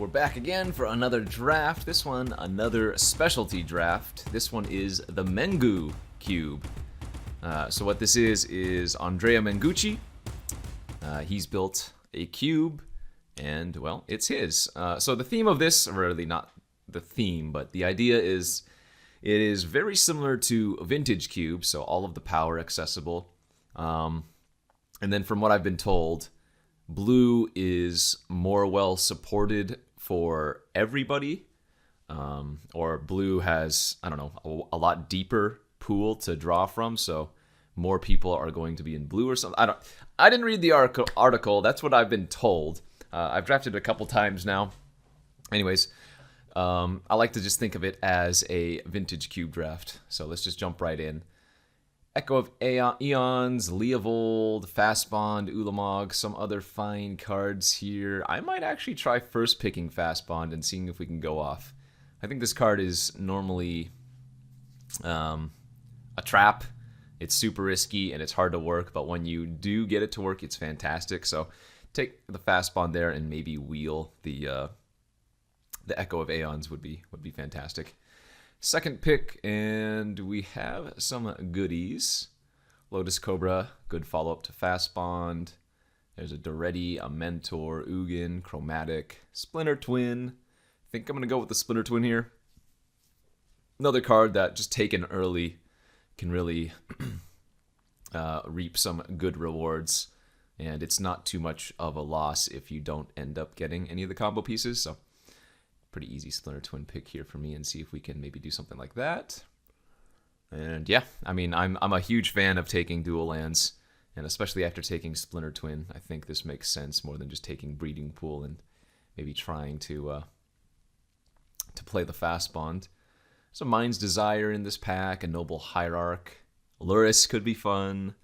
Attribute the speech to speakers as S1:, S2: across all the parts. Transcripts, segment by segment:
S1: We're back again for another draft. This one, another specialty draft. This one is the Mengu Cube. So what this is Andrea Mengucci. He's built a cube, and, well, it's his. So the theme of this, or really not the theme, but the idea is it is very similar to a vintage cube, so all of the power accessible. And then from what I've been told, blue is more well supported for everybody, or blue has, I don't know, a lot deeper pool to draw from, so more people are going to be in blue or something. I didn't read the article. That's what I've been told. I've drafted a couple times now. Anyways, I like to just think of it as a vintage cube draft. So let's just jump right in. Echo of Eons, Leovold, Fastbond, Ulamog, some other fine cards here. I might actually try first picking Fastbond and seeing if we can go off. I think this card is normally a trap. It's super risky and it's hard to work, but when you do get it to work, it's fantastic. So take the Fastbond there and maybe wheel the Echo of Aeons would be fantastic. Second pick, and we have some goodies. Lotus Cobra, good follow-up to Fastbond. There's a Doretti, a Mentor, Ugin, Chromatic, Splinter Twin. I think I'm going to go with the Splinter Twin here. Another card that just taken early can really reap some good rewards. And it's not too much of a loss if you don't end up getting any of the combo pieces. So pretty easy Splinter Twin pick here for me, and see if we can maybe do something like that. And yeah, I mean, I'm a huge fan of taking dual lands, and especially after taking Splinter Twin, I think this makes sense more than just taking Breeding Pool and maybe trying to play the Fastbond. So Mind's Desire in this pack, a Noble Hierarch, Luris could be fun.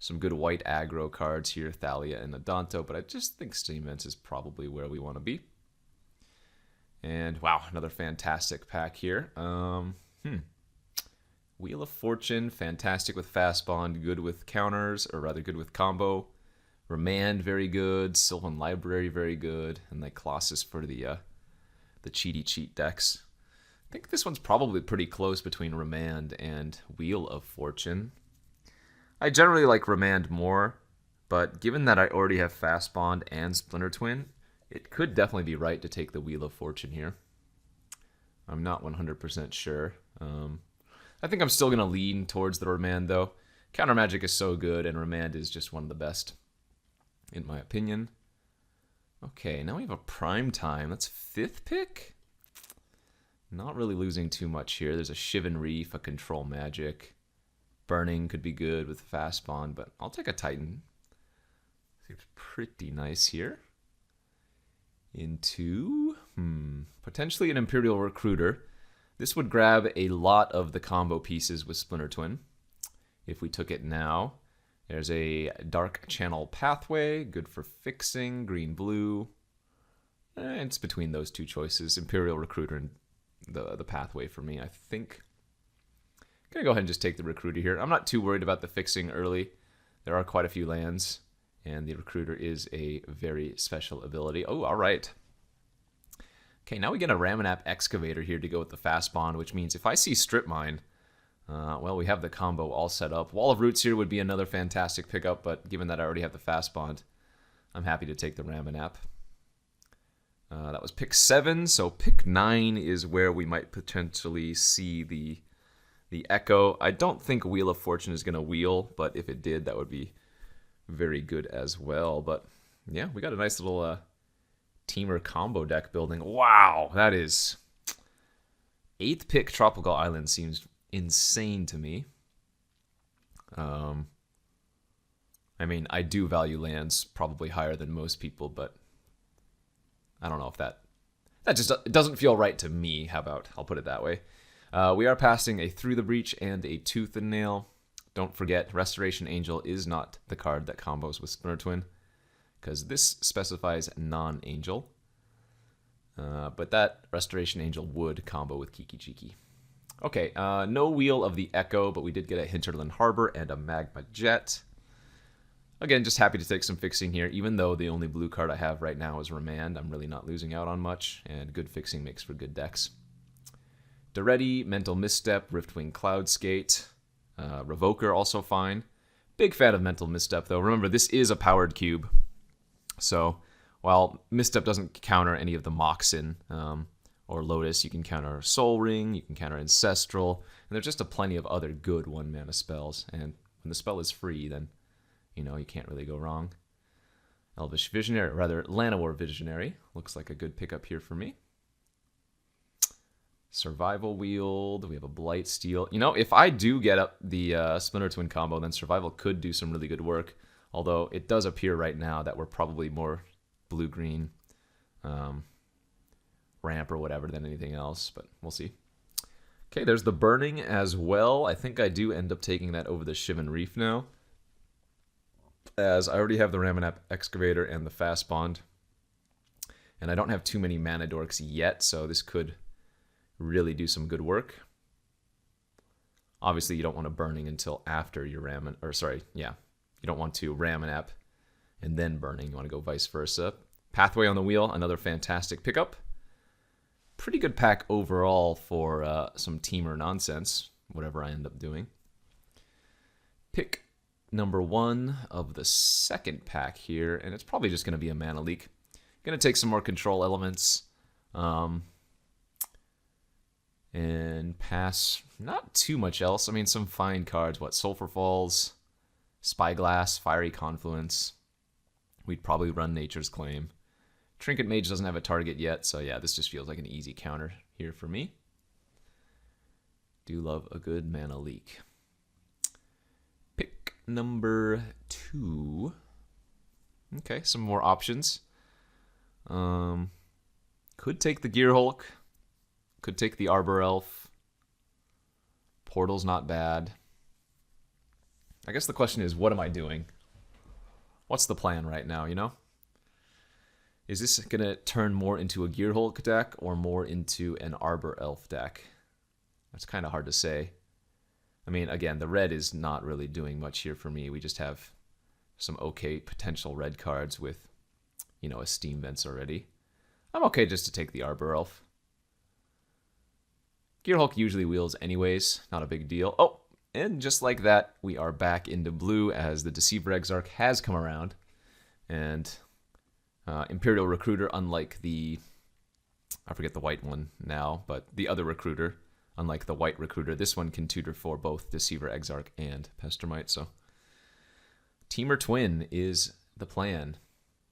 S1: Some good white aggro cards here, Thalia and Adonto, but I just think Steamvents is probably where we want to be. And wow, another fantastic pack here. Wheel of Fortune, fantastic with Fastbond, good with counters, or rather good with combo. Remand, very good. Sylvan Library, very good. And like Colossus for the cheaty cheat decks. I think this one's probably pretty close between Remand and Wheel of Fortune. I generally like Remand more, but given that I already have Fastbond and Splinter Twin, it could definitely be right to take the Wheel of Fortune here. I'm not 100% sure. I think I'm still going to lean towards the Remand, though. Counter Magic is so good, and Remand is just one of the best, in my opinion. Okay, now we have a Prime Time. That's fifth pick? Not really losing too much here. There's a Shivan Reef, a Control Magic. Burning could be good with Fastbond, but I'll take a Titan. Seems pretty nice here. Into potentially an Imperial Recruiter. This would grab a lot of the combo pieces with Splinter Twin if we took it now. There's a Dark Channel Pathway, good for fixing, green-blue. It's between those two choices, Imperial Recruiter and the Pathway for me, I think. I'm going to go ahead and just take the Recruiter here. I'm not too worried about the fixing early. There are quite a few lands. And the Recruiter is a very special ability. Oh, all right. Okay, now we get a Ramanap Excavator here to go with the Fastbond, which means if I see Strip Mine, well, we have the combo all set up. Wall of Roots here would be another fantastic pickup, but given that I already have the Fastbond, I'm happy to take the Ramanap. That was pick 7, so pick 9 is where we might potentially see the Echo. I don't think Wheel of Fortune is going to wheel, but if it did, that would be very good as well. But yeah, we got a nice little teamer combo deck building. Wow, that is 8th pick. Tropical Island seems insane to me. I mean, I do value lands probably higher than most people, but I don't know if that just it doesn't feel right to me. How about I'll put it that way. We are passing a Through the Breach and a Tooth and Nail. Don't forget, Restoration Angel is not the card that combos with Splinter Twin, because this specifies non-angel. But that Restoration Angel would combo with Kiki Jiki. Okay, no Wheel of the Echo, but we did get a Hinterland Harbor and a Magma Jet. Again, just happy to take some fixing here. Even though the only blue card I have right now is Remand, I'm really not losing out on much, and good fixing makes for good decks. Duretti, Mental Misstep, Riftwing Cloudskate, Revoker also fine. Big fan of Mental Misstep, though. Remember, this is a powered cube. So, while Misstep doesn't counter any of the Moxen or Lotus, you can counter Soul Ring, you can counter Ancestral, and there's just a plenty of other good 1-mana spells. And when the spell is free, then, you know, you can't really go wrong. Elvish Visionary, or rather, Llanowar Visionary. Looks like a good pickup here for me. Survival Wield, we have a Blight Steel. You know, if I do get up the Splinter Twin combo, then Survival could do some really good work. Although it does appear right now that we're probably more blue-green ramp or whatever than anything else, but we'll see. Okay, there's the Burning as well. I think I do end up taking that over the Shivan Reef now, as I already have the Ramanap Excavator and the Fast Bond. And I don't have too many mana dorks yet, so this could really do some good work. Obviously, you don't want to Burning until after your You don't want to Ramanap and then Burning. You want to go vice versa. Pathway on the Wheel, another fantastic pickup. Pretty good pack overall for some teamer nonsense, whatever I end up doing. Pick number 1 of the second pack here, and it's probably just going to be a mana leak. Going to take some more control elements. And pass not too much else. I mean, some fine cards. What? Sulphur Falls, Spyglass, Fiery Confluence. We'd probably run Nature's Claim. Trinket Mage doesn't have a target yet, so yeah, this just feels like an easy counter here for me. Do love a good mana leak. Pick number 2. Okay, some more options. Could take the Gear Hulk. Could take the Arbor Elf. Portal's not bad. I guess the question is, what am I doing? What's the plan right now, you know? Is this going to turn more into a Gear Hulk deck or more into an Arbor Elf deck? That's kind of hard to say. I mean, again, the red is not really doing much here for me. We just have some okay potential red cards with, you know, a Steam Vents already. I'm okay just to take the Arbor Elf. Gear Hulk usually wheels anyways, not a big deal. Oh, and just like that, we are back into blue as the Deceiver Exarch has come around. And Imperial Recruiter, unlike the, I forget the white one now, but the other Recruiter, unlike the white Recruiter, this one can tutor for both Deceiver Exarch and Pestermite. So Teamer Twin is the plan.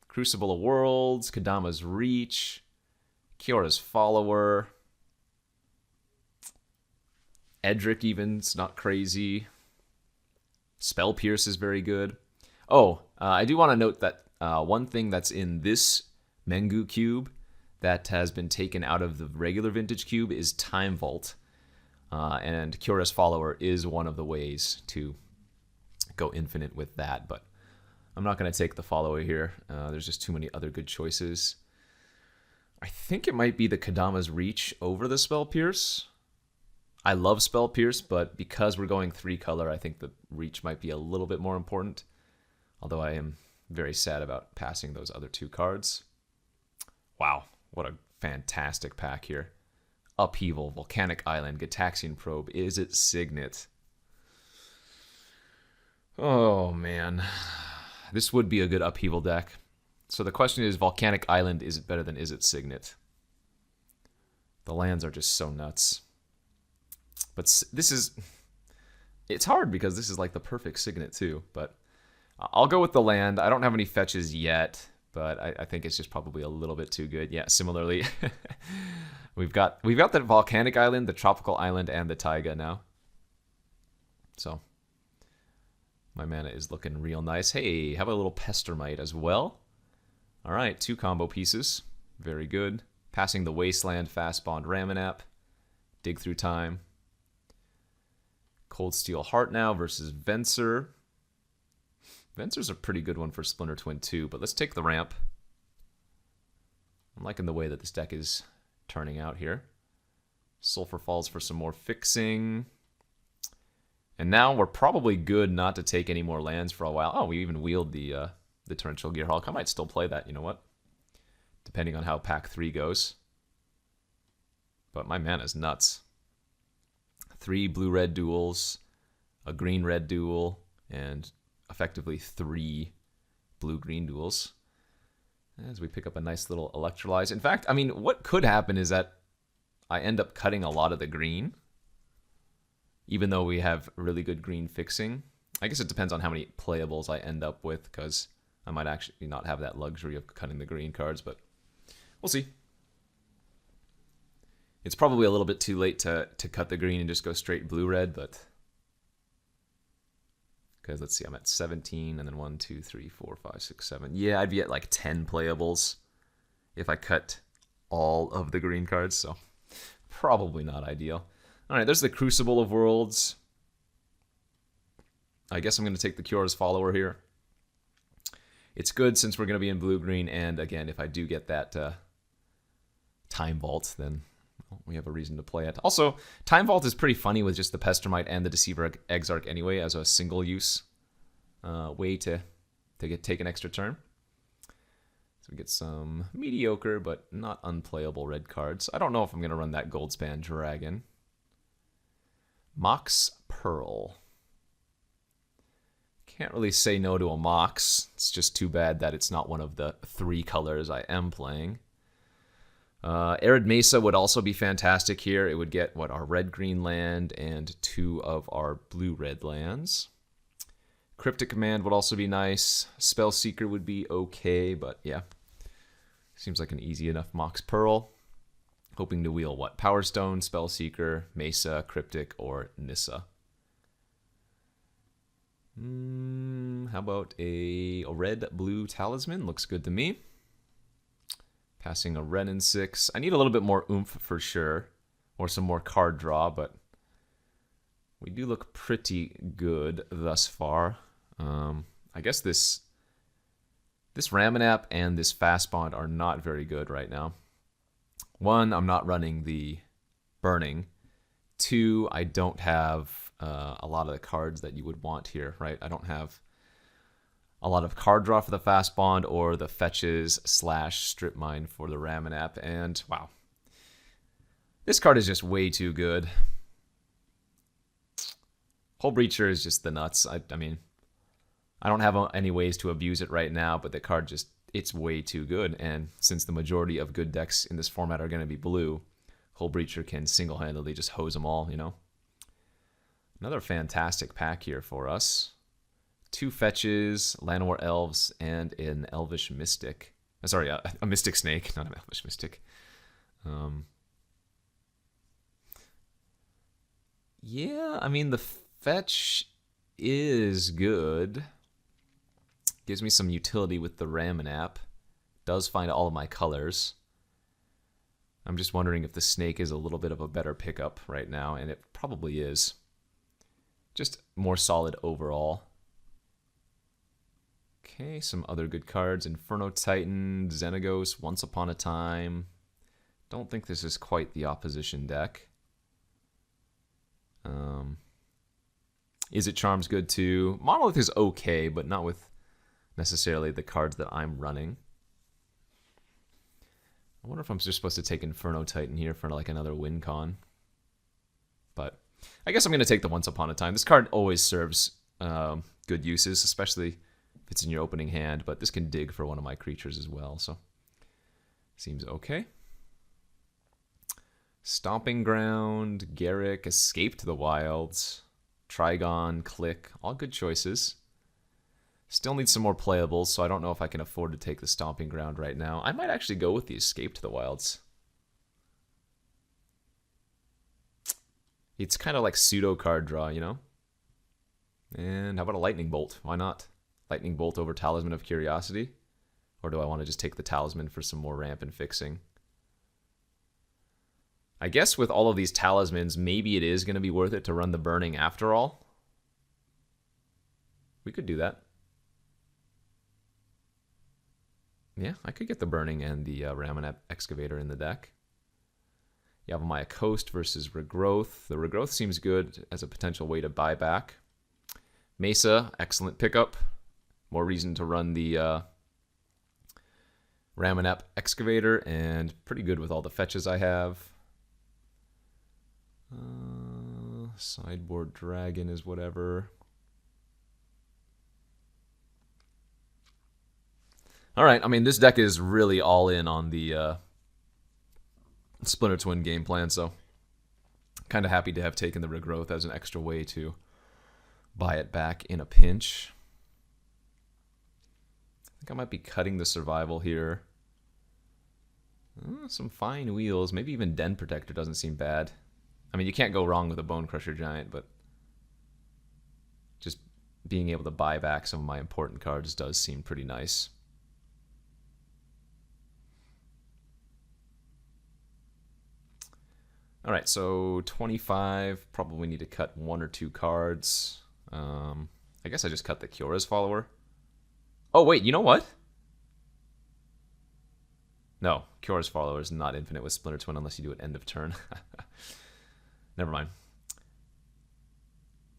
S1: Crucible of Worlds, Kadama's Reach, Kiora's Follower, Edric even's not crazy. Spell Pierce is very good. Oh, I do want to note that one thing that's in this Mengu Cube that has been taken out of the regular Vintage Cube is Time Vault. And Kiora's Follower is one of the ways to go infinite with that, but I'm not going to take the Follower here. There's just too many other good choices. I think it might be the Kadama's Reach over the Spell Pierce. I love Spell Pierce, but because we're going 3-color, I think the Reach might be a little bit more important. Although I am very sad about passing those other 2 cards. Wow, what a fantastic pack here. Upheaval, Volcanic Island, Gitaxian Probe, Is It Signet? Oh, man. This would be a good Upheaval deck. So the question is, Volcanic Island, is it better than Is It Signet? The lands are just so nuts. But this is... It's hard because this is like the perfect Signet too, but I'll go with the land. I don't have any fetches yet, but I think it's just probably a little bit too good. Yeah, similarly, we've got the Volcanic Island, the Tropical Island, and the Taiga now. So my mana is looking real nice. Hey, how about a little Pestermite as well? All right, 2 combo pieces. Very good. Passing the Wasteland, Fast Bond Ramanap, Dig Through Time. Cold Steel Heart now versus Venser. Venser's a pretty good one for Splinter Twin too, but let's take the ramp. I'm liking the way that this deck is turning out here. Sulphur Falls for some more fixing. And now we're probably good not to take any more lands for a while. Oh, we even wheeled the Torrential Gearhulk. I might still play that, you know what? Depending on how pack 3 goes. But my mana's nuts. 3 blue-red duels, a green-red duel, and effectively 3 blue-green duels. As we pick up a nice little Electrolyze. In fact, I mean, what could happen is that I end up cutting a lot of the green, even though we have really good green fixing. I guess it depends on how many playables I end up with, because I might actually not have that luxury of cutting the green cards, but we'll see. It's probably a little bit too late to cut the green and just go straight blue-red, but... Because, let's see, I'm at 17, and then 1, 2, 3, 4, 5, 6, 7. Yeah, I'd be at like 10 playables if I cut all of the green cards, so probably not ideal. Alright, there's the Crucible of Worlds. I guess I'm going to take the Cura's Follower here. It's good since we're going to be in blue-green, and again, if I do get that Time Vault, then we have a reason to play it. Also, Time Vault is pretty funny with just the Pestermite and the Deceiver Exarch anyway, as a single-use way to take an extra turn. So we get some mediocre, but not unplayable red cards. I don't know if I'm going to run that Goldspan Dragon. Mox Pearl. Can't really say no to a Mox. It's just too bad that it's not one of the 3 colors I am playing. Arid Mesa would also be fantastic here. It would get, what, our red-green land and 2 of our blue-red lands. Cryptic Command would also be nice. Spellseeker would be okay, but yeah. Seems like an easy enough Mox Pearl. Hoping to wheel, what, Power Stone, Spellseeker, Mesa, Cryptic, or Nissa. How about a red-blue Talisman? Looks good to me. Passing a red and 6. I need a little bit more oomph for sure, or some more card draw, but we do look pretty good thus far. I guess this Ramanap and this Fast Bond are not very good right now. 1, I'm not running the Burning. 2, I don't have a lot of the cards that you would want here, right? I don't have a lot of card draw for the Fast Bond or the fetches / strip mine for the Ramanap, and wow. This card is just way too good. Hull Breacher is just the nuts. I mean, I don't have any ways to abuse it right now, but the card just, it's way too good, and since the majority of good decks in this format are going to be blue, Hull Breacher can single-handedly just hose them all, you know? Another fantastic pack here for us. 2 fetches, Llanowar Elves, and an Elvish Mystic. Sorry, a Mystic Snake, not an Elvish Mystic. Yeah, I mean, the fetch is good. Gives me some utility with the Ramanap. Does find all of my colors. I'm just wondering if the Snake is a little bit of a better pickup right now, and it probably is. Just more solid overall. Okay, some other good cards. Inferno Titan, Xenagos, Once Upon a Time. Don't think this is quite the opposition deck. Is It Charm's good too. Monolith is okay, but not with necessarily the cards that I'm running. I wonder if I'm just supposed to take Inferno Titan here for like another win con. But I guess I'm going to take the Once Upon a Time. This card always serves good uses, especially if it's in your opening hand, but this can dig for one of my creatures as well, so seems okay. Stomping Ground, Garruk, Escape to the Wilds, Trigon, Click, all good choices. Still need some more playables, so I don't know if I can afford to take the Stomping Ground right now. I might actually go with the Escape to the Wilds. It's kind of like pseudo card draw, you know? And how about a Lightning Bolt? Why not? Lightning Bolt over Talisman of Curiosity? Or do I want to just take the Talisman for some more ramp and fixing? I guess with all of these Talismans, maybe it is going to be worth it to run the Burning after all. We could do that. Yeah, I could get the Burning and the Ramanap Excavator in the deck. Yavimaya Coast versus Regrowth. The Regrowth seems good as a potential way to buy back. Mesa, excellent pickup. More reason to run the Ramanap Excavator, and pretty good with all the fetches I have. Sideboard Dragon is whatever. Alright, I mean, this deck is really all in on the Splinter Twin game plan, so kind of happy to have taken the Regrowth as an extra way to buy it back in a pinch. I think I might be cutting the Survival here. Some fine wheels. Maybe even Den Protector doesn't seem bad. I mean, you can't go wrong with a Bone Crusher Giant, but just being able to buy back some of my important cards does seem pretty nice. All right, so 25. Probably need to cut 1 or 2 cards. I guess I just cut the Kyora's Follower. Oh, wait, you know what? No, Kyora's Follower is not infinite with Splinter Twin unless you do it end of turn. Never mind.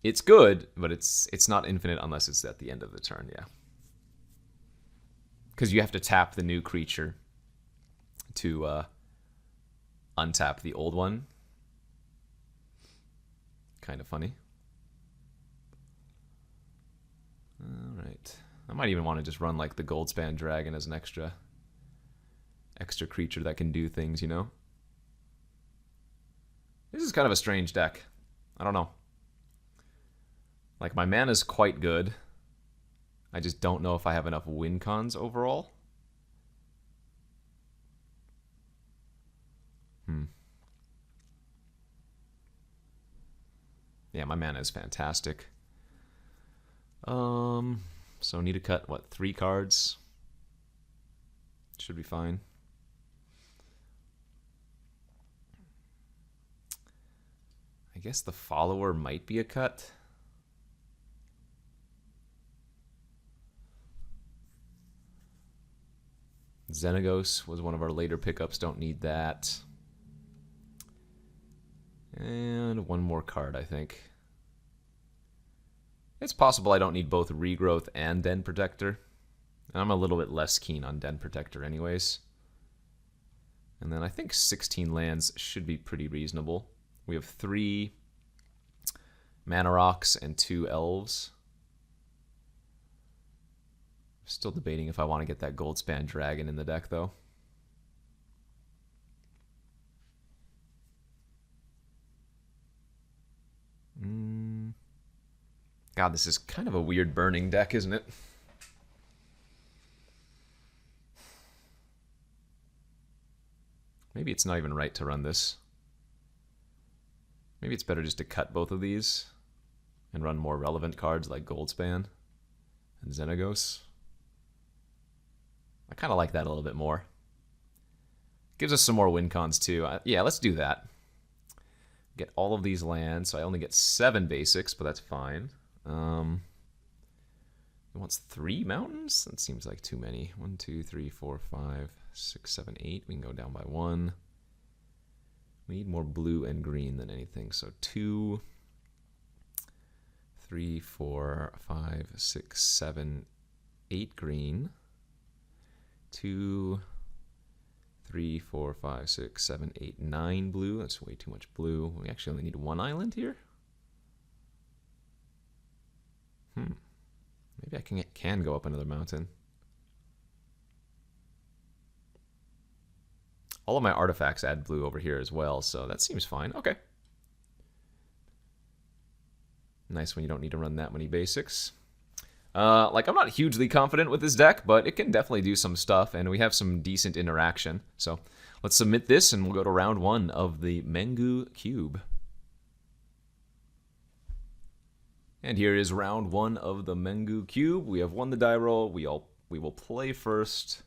S1: It's good, but it's not infinite unless it's at the end of the turn, yeah. Because you have to tap the new creature to untap the old one. Kind of funny. Alright. I might even want to just run like the Goldspan Dragon as an extra creature that can do things, you know? This is kind of a strange deck. I don't know. Like, my mana's quite good. I just don't know if I have enough win cons overall. Yeah, my mana is fantastic. So I need to cut, what, 3 cards? Should be fine. I guess the Follower might be a cut. Xenagos was one of our later pickups, don't need that. And 1 more card, I think. It's possible I don't need both Regrowth and Den Protector. I'm a little bit less keen on Den Protector anyways. And then I think 16 lands should be pretty reasonable. We have 3 Mana Rocks and 2 Elves. Still debating if I want to get that Goldspan Dragon in the deck, though. God, this is kind of a weird burning deck, isn't it? Maybe it's not even right to run this. Maybe it's better just to cut both of these and run more relevant cards like Goldspan and Xenagos. I kind of like that a little bit more. Gives us some more win cons too. Yeah, let's do that. Get all of these lands, so I only get 7 basics, but that's fine. It wants 3 mountains? That seems like too many. 1, 2, 3, 4, 5, 6, 7, 8. We can go down by 1. We need more blue and green than anything. So 2, 3, 4, 5, 6, 7, 8 green. 2, 3, 4, 5, 6, 7, 8, 9 blue. That's way too much blue. We actually only need 1 island here. Maybe I can go up another mountain. All of my artifacts add blue over here as well, so that seems fine. Okay. Nice when you don't need to run that many basics. Like, I'm not hugely confident with this deck, but it can definitely do some stuff, and we have some decent interaction. So let's submit this, and we'll go to round 1 of the Mengu Cube. And here is round 1 of the Mengu Cube. We have won the die roll. We will play first.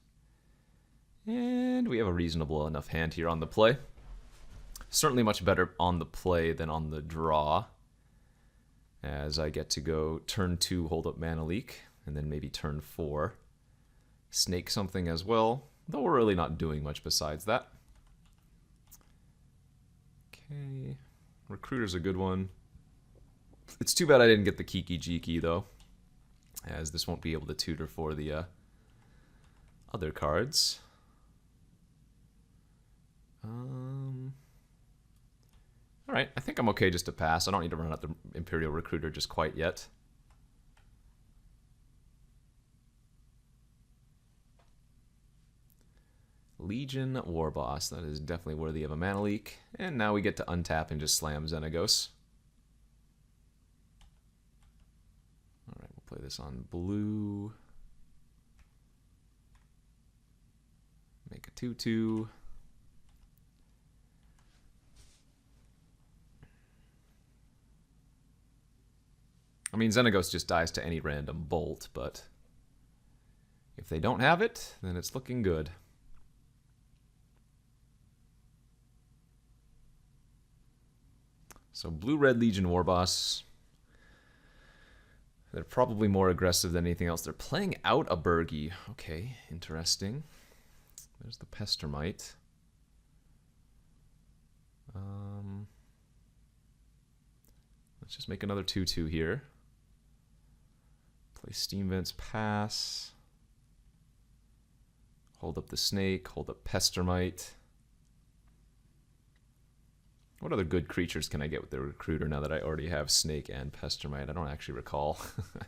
S1: And we have a reasonable enough hand here on the play. Certainly much better on the play than on the draw, as I get to go turn 2, hold up Mana Leak, and then maybe turn 4, snake something as well, though we're really not doing much besides that. Okay. Recruiter's a good one. It's too bad I didn't get the Kiki Jiki, though, as this won't be able to tutor for the other cards. Alright, I think I'm okay just to pass. I don't need to run out the Imperial Recruiter just quite yet. Legion Warboss. That is definitely worthy of a mana leak. And now we get to untap and just slam Xenagos. Alright, we'll play this on blue. Make a 2/2. I mean, Xenagos just dies to any random bolt, but if they don't have it, then it's looking good. So Blue-Red Legion Warboss. They're probably more aggressive than anything else. They're playing out a Burgi. Okay, interesting. There's the Pestermite. Let's just make another 2/2 here. Play Steam Vents, pass. Hold up the Snake, hold up Pestermite. What other good creatures can I get with the Recruiter now that I already have Snake and Pestermite? I don't actually recall. A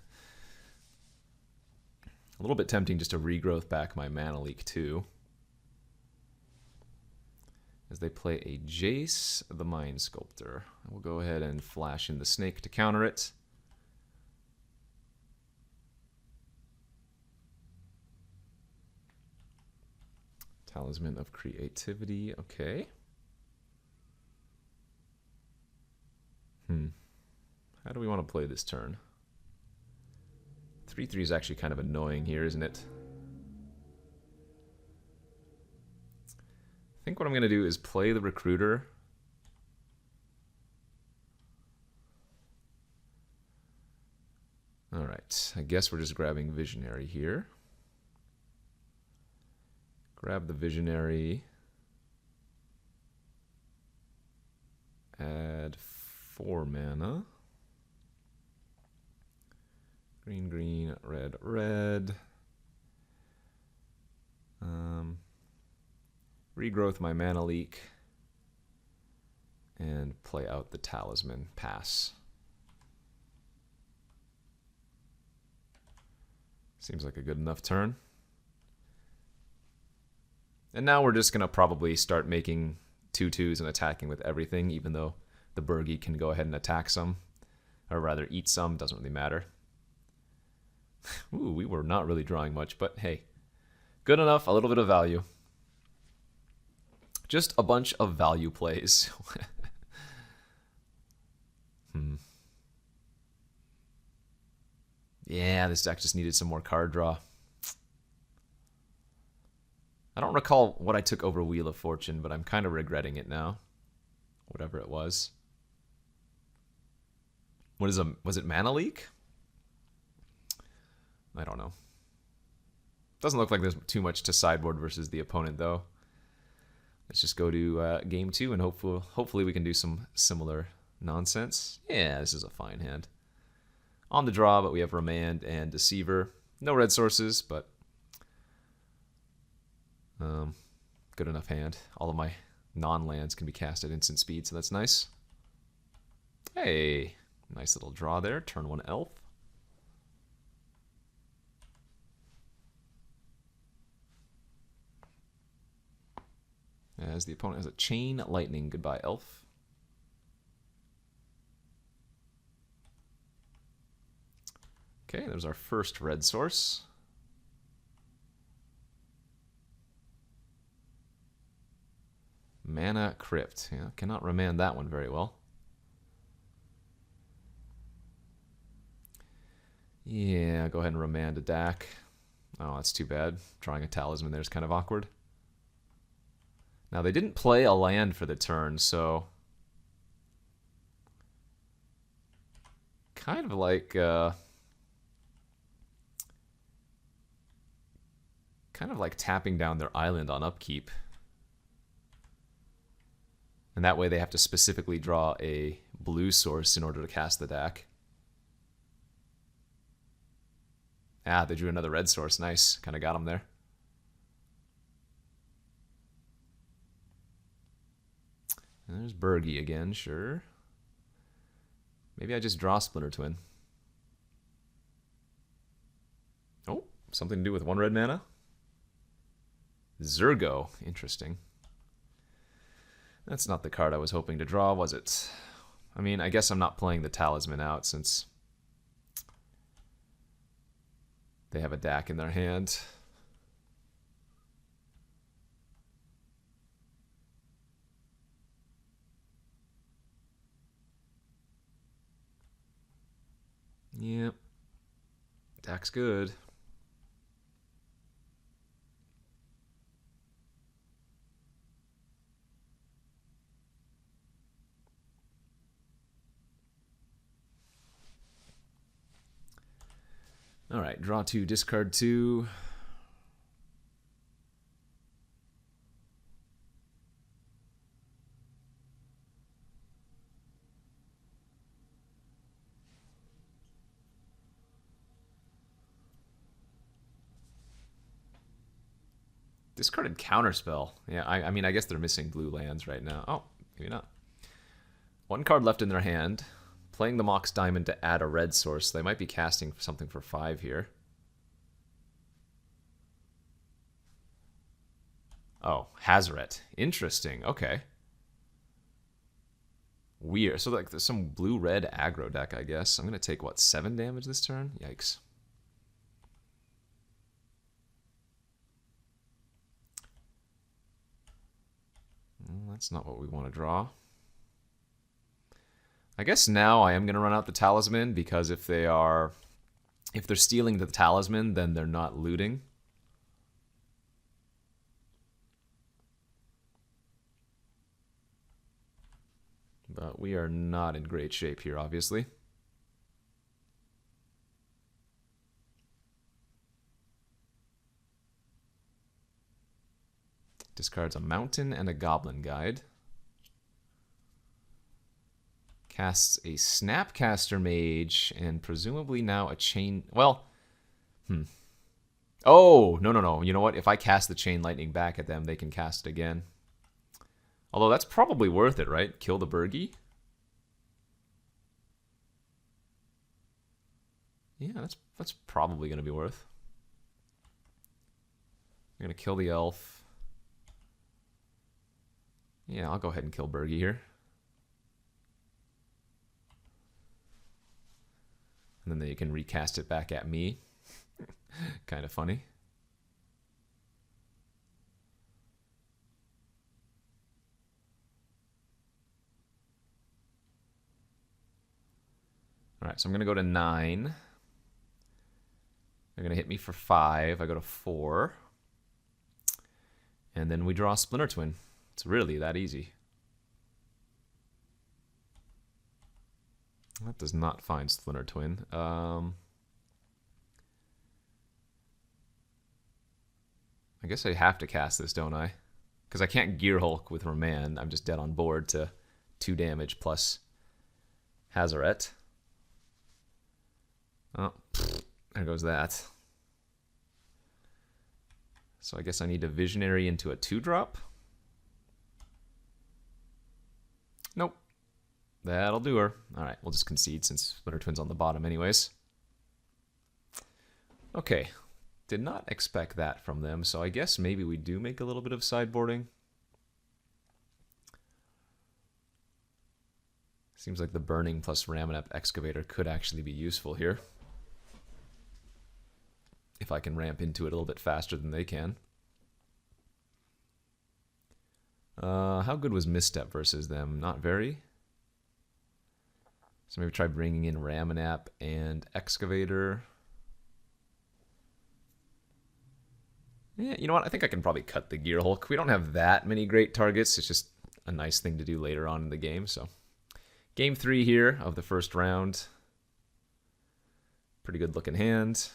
S1: little bit tempting just to regrowth back my Mana Leak too. As they play a Jace the Mind Sculptor. We'll go ahead and flash in the Snake to counter it. Talisman of Creativity, okay. How do we want to play this turn? 3/3 is actually kind of annoying here, isn't it? I think what I'm going to do is play the Recruiter. Alright, I guess we're just grabbing Visionary here. Grab the Visionary. Add 4 mana. Green, green, red, red. Regrowth my Mana Leak. And play out the Talisman. Pass. Seems like a good enough turn. And now we're just going to probably start making 2/2s and attacking with everything, even though the Burgi can go ahead and attack some. Or rather, eat some. Doesn't really matter. Ooh, we were not really drawing much, but hey. Good enough. A little bit of value. Just a bunch of value plays. Yeah, this deck just needed some more card draw. I don't recall what I took over Wheel of Fortune, but I'm kind of regretting it now. Whatever it was. Was it Mana Leak? I don't know. Doesn't look like there's too much to sideboard versus the opponent, though. Let's just go to game 2 and hopefully we can do some similar nonsense. Yeah, this is a fine hand. On the draw, but we have Remand and Deceiver. No red sources, but good enough hand. All of my non-lands can be cast at instant speed, so that's nice. Hey, nice little draw there. Turn 1 elf. As the opponent has a Chain Lightning. Goodbye, elf. Okay, there's our first red source. Mana Crypt. Yeah, cannot remand that one very well. Yeah, go ahead and remand a Dak. Oh, that's too bad. Drawing a Talisman there is kind of awkward. Now, they didn't play a land for the turn, so kind of like tapping down their island on upkeep. And that way they have to specifically draw a blue source in order to cast the deck. Ah, they drew another red source. Nice. Kind of got them there. And there's Bergie again, sure. Maybe I just draw Splinter Twin. Oh, something to do with 1 red mana? Zurgo. Interesting. That's not the card I was hoping to draw, was it? I mean, I guess I'm not playing the Talisman out since they have a DAC in their hand. Yep. DAC's good. All right, draw 2, discard 2. Discarded Counterspell. Yeah, I mean, I guess they're missing blue lands right now. Oh, maybe not. 1 card left in their hand. Playing the Mox Diamond to add a red source. They might be casting something for 5 here. Oh, Hazoret. Interesting. Okay. Weird. So like there's some blue-red aggro deck, I guess. I'm going to take, what, 7 damage this turn? Yikes. Well, that's not what we want to draw. I guess now I am going to run out the Talisman, because if they're stealing the Talisman, then they're not looting. But we are not in great shape here, obviously. Discards a Mountain and a Goblin Guide. Casts a Snapcaster Mage, and presumably now a Chain... Well, Oh, no. You know what? If I cast the Chain Lightning back at them, they can cast it again. Although that's probably worth it, right? Kill the Bergie? Yeah, that's probably going to be worth. I'm going to kill the Elf. Yeah, I'll go ahead and kill Bergie here. And then they can recast it back at me. Kind of funny. All right, so I'm going to go to 9. They're going to hit me for 5. I go to 4. And then we draw a Splinter Twin. It's really that easy. That does not find Splinter Twin. I guess I have to cast this, don't I? Because I can't Gear Hulk with Remand. I'm just dead on board to 2 damage plus Hazoret. Oh, there goes that. So I guess I need a Visionary into a 2-drop. Nope. That'll do her. All right, we'll just concede since Splinter Twin's on the bottom anyways. Okay. Did not expect that from them, so I guess maybe we do make a little bit of sideboarding. Seems like the Burning plus Raminap Excavator could actually be useful here. If I can ramp into it a little bit faster than they can. How good was Misstep versus them? Not very. So maybe try bringing in Raminap and Excavator. Yeah, you know what? I think I can probably cut the Gear Hulk. We don't have that many great targets. It's just a nice thing to do later on in the game. So, game 3 here of the first round. Pretty good looking hand.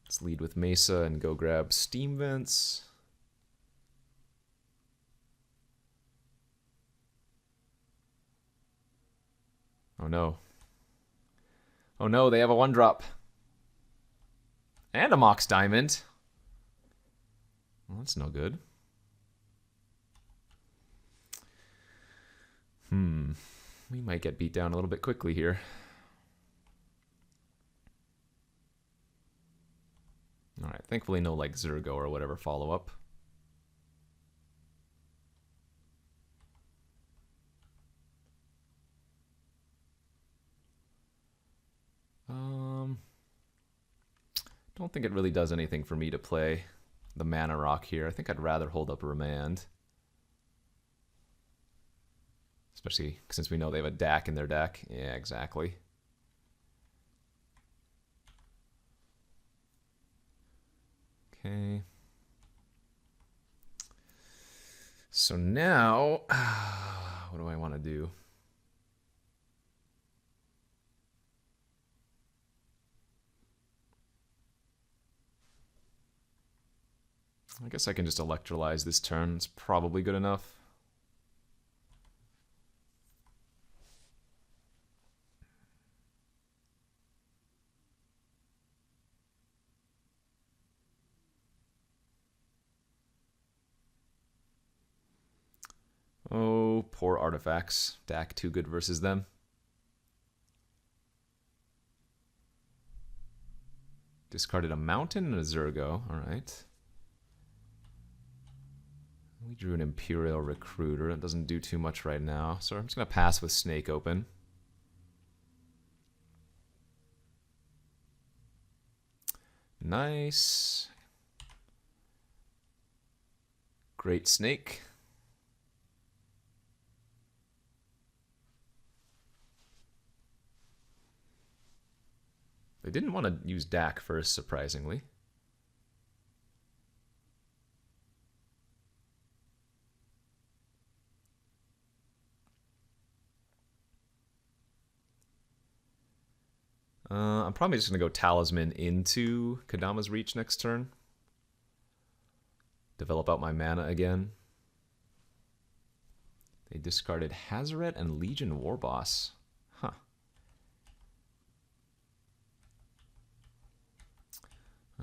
S1: Let's lead with Mesa and go grab Steam Vents. Oh no. Oh no, they have a 1-drop. And a Mox Diamond. Well, that's no good. We might get beat down a little bit quickly here. Alright, thankfully no like Zergo or whatever follow-up. Don't think it really does anything for me to play the Mana Rock here. I think I'd rather hold up Remand. Especially since we know they have a DAC in their deck. Yeah, exactly. Okay. So now, what do I want to do? I guess I can just electrolyze this turn. It's probably good enough. Oh, poor artifacts. DAC too good versus them. Discarded a mountain and a Zergo. Alright. We drew an Imperial Recruiter. It doesn't do too much right now. So I'm just going to pass with Snake open. Nice. Great Snake. They didn't want to use DAC first, surprisingly. I'm probably just going to go Talisman into Kadama's Reach next turn. Develop out my mana again. They discarded Hazaret and Legion Warboss. Huh.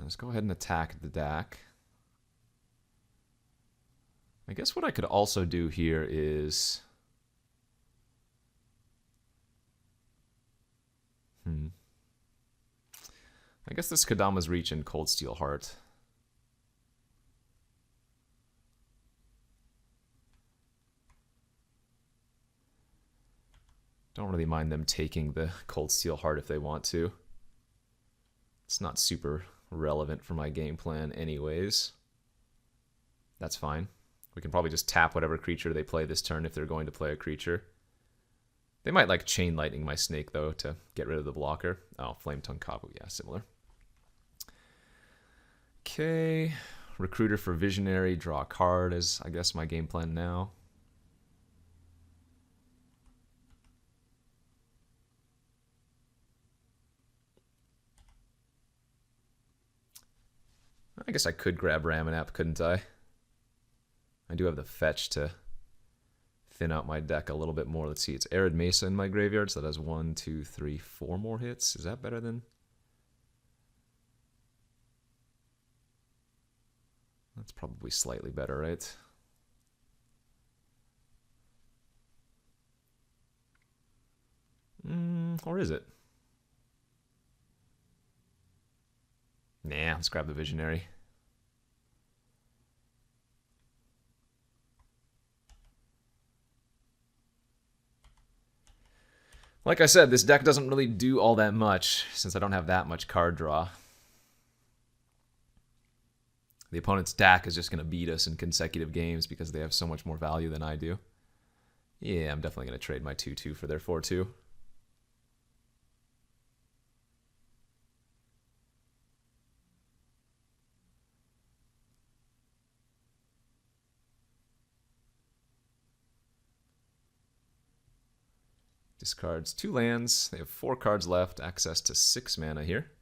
S1: Let's go ahead and attack the DAC. I guess what I could also do here is... I guess this Kadama's Reach and Cold Steel Heart. Don't really mind them taking the Cold Steel Heart if they want to. It's not super relevant for my game plan anyways. That's fine. We can probably just tap whatever creature they play this turn if they're going to play a creature. They might like Chain Lightning my Snake though to get rid of the blocker. Oh, Flame Tongue Kabu, yeah, similar. Okay, Recruiter for Visionary, draw a card is, I guess, my game plan now. I guess I could grab Ramanap, couldn't I? I do have the fetch to thin out my deck a little bit more. Let's see, it's Arid Mesa in my graveyard, so that has 1, 2, 3, 4 more hits. Is that better than... That's probably slightly better, right? Or is it? Nah, let's grab the Visionary. Like I said, this deck doesn't really do all that much since I don't have that much card draw. The opponent's DAC is just going to beat us in consecutive games because they have so much more value than I do. Yeah, I'm definitely going to trade my 2-2 for their 4-2. Discards 2 lands. They have 4 cards left. Access to 6 mana here.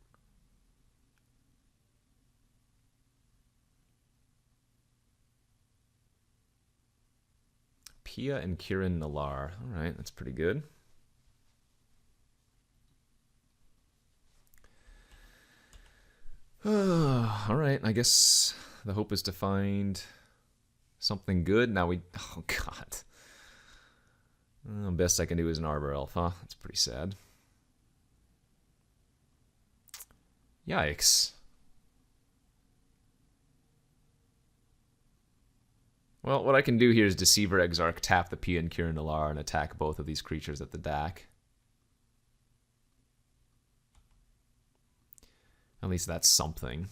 S1: Pia and Kirin Nalar. Alright, that's pretty good. Alright, I guess the hope is to find something good. Now we... Oh, God. Best I can do is an Arbor Elf, huh? That's pretty sad. Yikes. Well, what I can do here is Deceiver Exarch, tap the Pian Kirin Nalar, and attack both of these creatures at the DAC. At least that's something.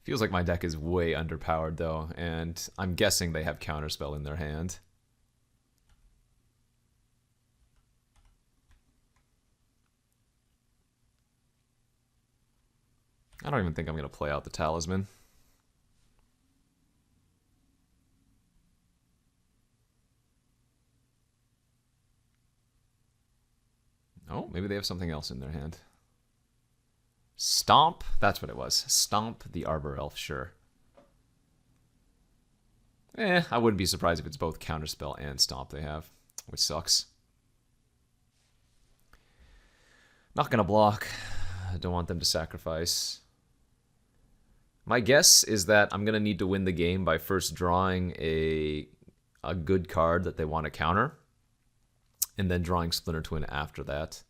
S1: Feels like my deck is way underpowered, though, and I'm guessing they have Counterspell in their hand. I don't even think I'm going to play out the Talisman. Oh, maybe they have something else in their hand. Stomp? That's what it was. Stomp the Arbor Elf, sure. I wouldn't be surprised if it's both Counterspell and Stomp they have, which sucks. Not gonna block. I don't want them to sacrifice. My guess is that I'm gonna need to win the game by first drawing a good card that they want to counter, and then drawing Splinter Twin after that.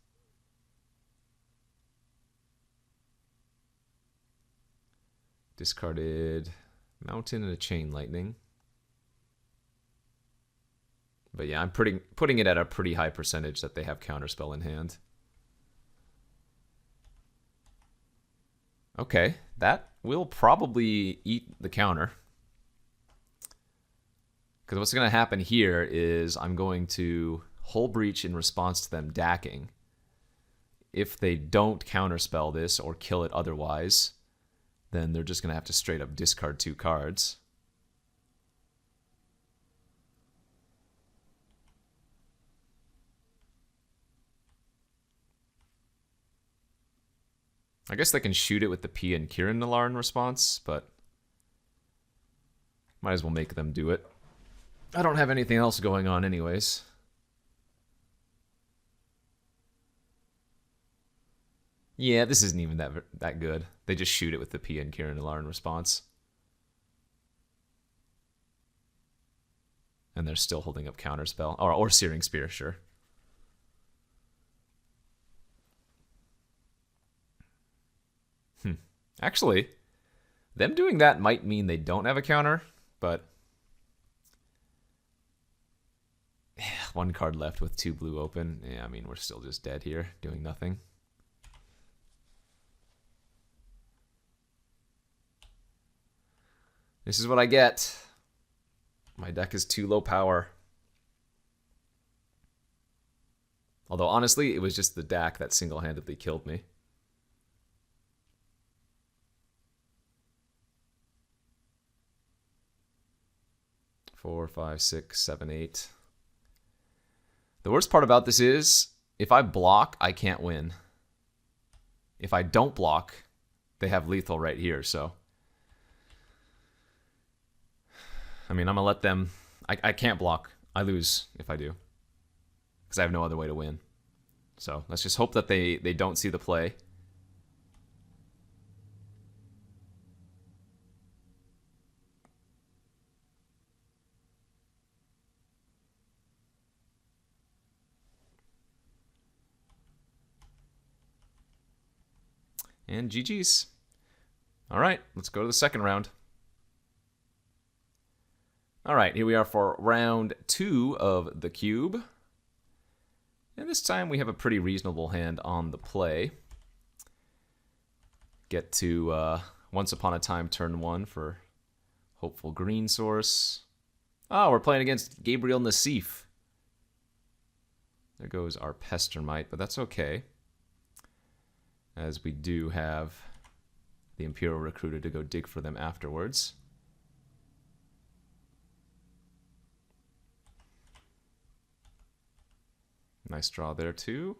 S1: Discarded Mountain and a Chain Lightning. But yeah, I'm putting it at a pretty high percentage that they have Counterspell in hand. Okay, that will probably eat the counter. Because what's going to happen here is I'm going to Hull Breach in response to them dacking. If they don't counterspell this or kill it otherwise, then they're just going to have to straight up discard 2 cards. I guess they can shoot it with the Pian Kirin Nalar in response, but might as well make them do it. I don't have anything else going on anyways. Yeah, this isn't even that good. They just shoot it with the Pian Kirin Nalar in response. And they're still holding up Counterspell. Or Searing Spear, sure. Actually, them doing that might mean they don't have a counter, but... one card left with 2 blue open. Yeah, I mean, we're still just dead here, doing nothing. This is what I get. My deck is too low power. Although, honestly, it was just the DAC that single-handedly killed me. Four, 5, 6, 7, 8. The worst part about this is, if I block, I can't win. If I don't block, they have lethal right here, so... I mean, I'm going to let them... I can't block. I lose if I do. Because I have no other way to win. So, let's just hope that they don't see the play. And GG's. All right, let's go to the second round. All right, here we are for round 2 of the cube. And this time we have a pretty reasonable hand on the play. Get to Once Upon a Time turn 1 for Hopeful Green Source. Oh, we're playing against Gabriel Nassif. There goes our Pestermite, but that's okay, as we do have the Imperial Recruiter to go dig for them afterwards. Nice draw there, too.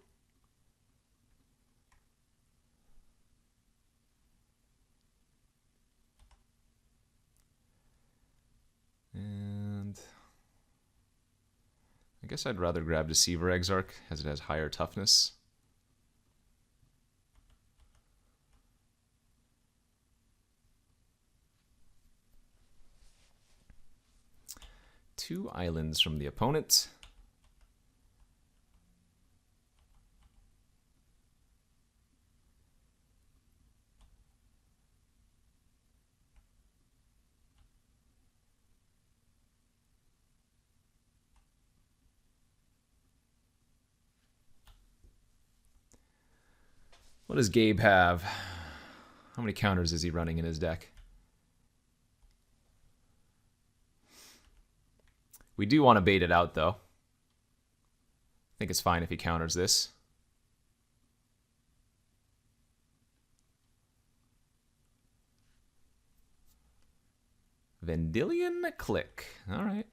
S1: And I guess I'd rather grab Deceiver Exarch, as it has higher toughness. Two islands from the opponent. What does Gabe have? How many counters is he running in his deck? We do want to bait it out, though. I think it's fine if he counters this. Vendilion Click. All right.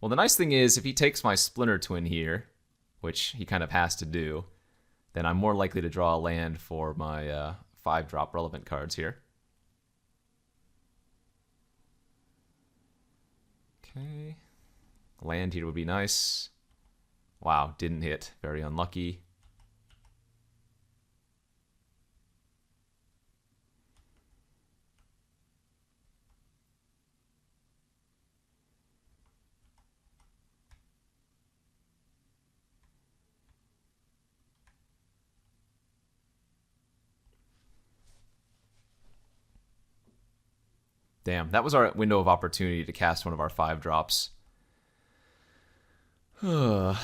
S1: Well, the nice thing is, if he takes my Splinter Twin here, which he kind of has to do, then I'm more likely to draw a land for my 5-drop relevant cards here. Okay. Land here would be nice. Wow, didn't hit. Very unlucky. Damn, that was our window of opportunity to cast one of our 5-drops. I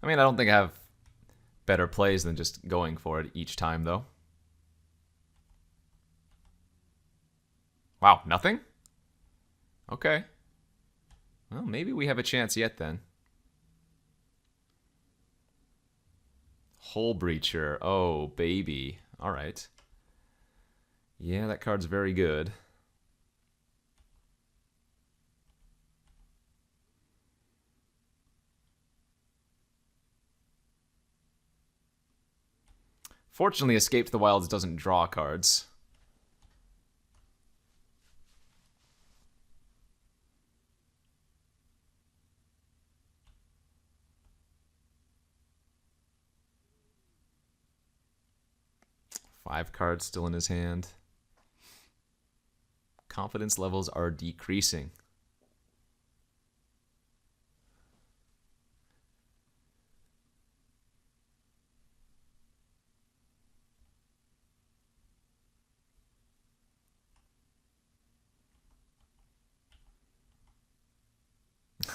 S1: mean, I don't think I have better plays than just going for it each time, though. Wow, nothing? Okay. Well, maybe we have a chance yet, then. Hull Breacher. Oh, baby. All right. Yeah, that card's very good. Fortunately, Escape to the Wilds doesn't draw cards. Five cards still in his hand. Confidence levels are decreasing.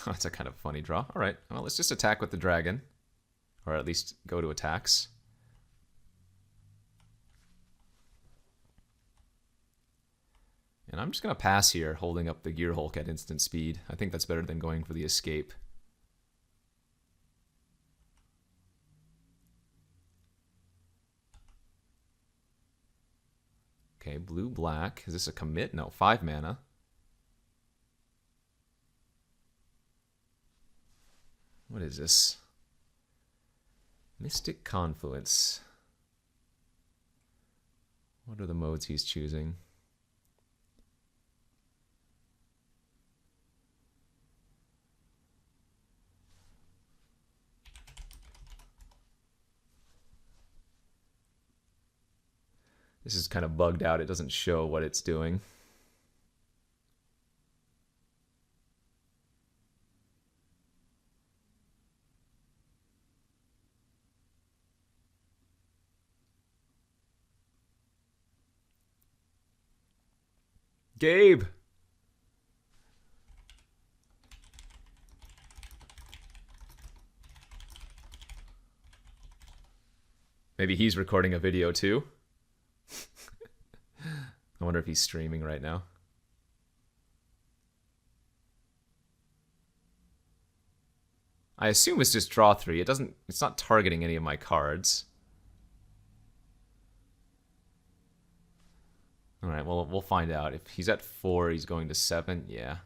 S1: That's a kind of funny draw. All right, well, let's just attack with the dragon. Or at least go to attacks. And I'm just going to pass here, holding up the Gear Hulk at instant speed. I think that's better than going for the escape. Okay, blue-black. Is this a commit? No, 5 mana. What is this? Mystic Confluence. What are the modes he's choosing? This is kind of bugged out. It doesn't show what it's doing. Gabe! Maybe he's recording a video too? I wonder if he's streaming right now. I assume it's just draw 3. It's not targeting any of my cards. All right, well, we'll find out. If he's at 4, he's going to 7. Yeah.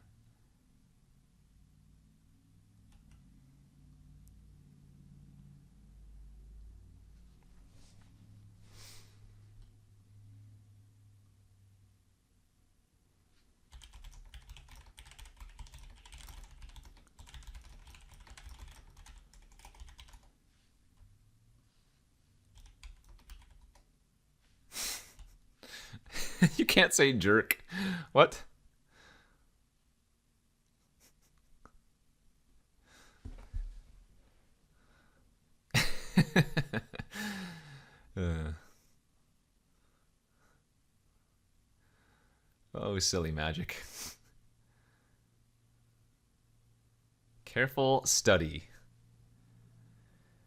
S1: You can't say jerk. What? Oh, silly magic. Careful study.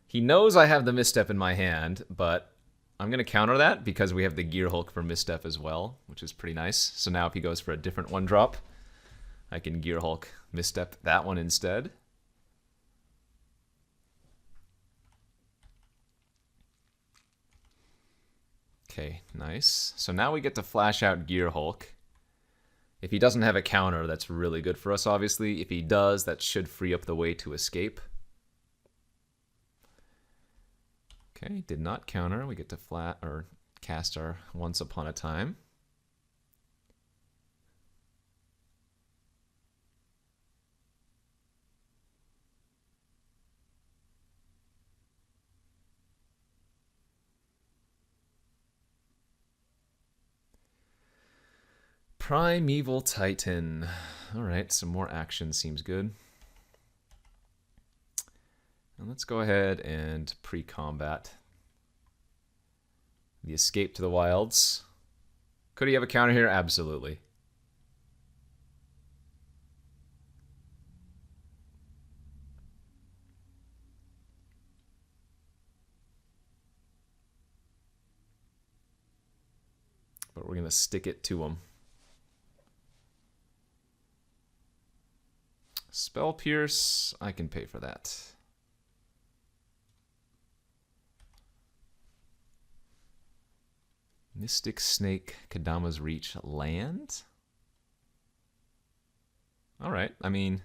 S1: He knows I have the misstep in my hand, but I'm going to counter that because we have the Gear Hulk for misstep as well, which is pretty nice. So now if he goes for a different one drop, I can Gear Hulk misstep that one instead. Okay, nice. So now we get to flash out Gear Hulk. If he doesn't have a counter, that's really good for us, obviously. If he does, that should free up the way to escape. Okay, did not counter. We get to flat or cast our Once Upon a Time. Primeval Titan. Alright, some more action seems good. And let's go ahead and pre-combat the escape to the wilds. Could he have a counter here? Absolutely. But we're going to stick it to him. Spell Pierce, I can pay for that. Mystic Snake, Kadama's Reach, land? Alright, I mean...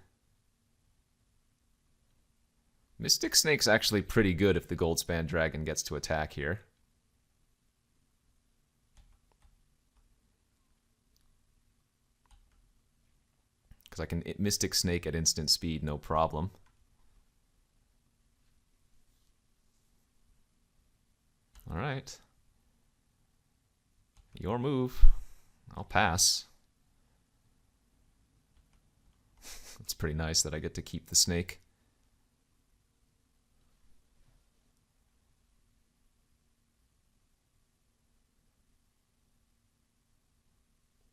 S1: Mystic Snake's actually pretty good if the Goldspan Dragon gets to attack here. Because I can Mystic Snake at instant speed, no problem. Alright. Your move. I'll pass. It's pretty nice that I get to keep the snake.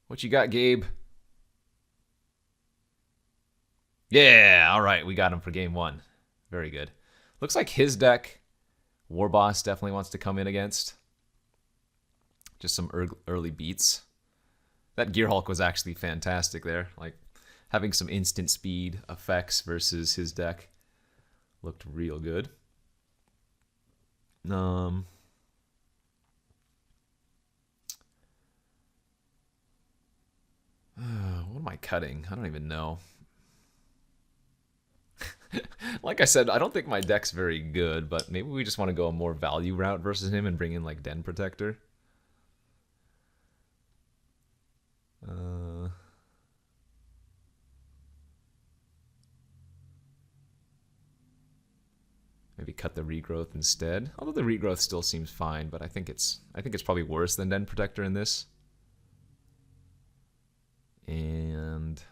S1: What you got, Gabe? Yeah, alright, we got him for game one. Very good. Looks like his deck, Warboss definitely wants to come in against. Just some early beats. That Gear Hulk was actually fantastic there. Like, having some instant speed effects versus his deck looked real good. What am I cutting? I don't even know. Like I said, I don't think my deck's very good, but maybe we just want to go a more value route versus him and bring in like Den Protector. Maybe cut the regrowth instead. Although the regrowth still seems fine, but I think it's probably worse than Den Protector in this. And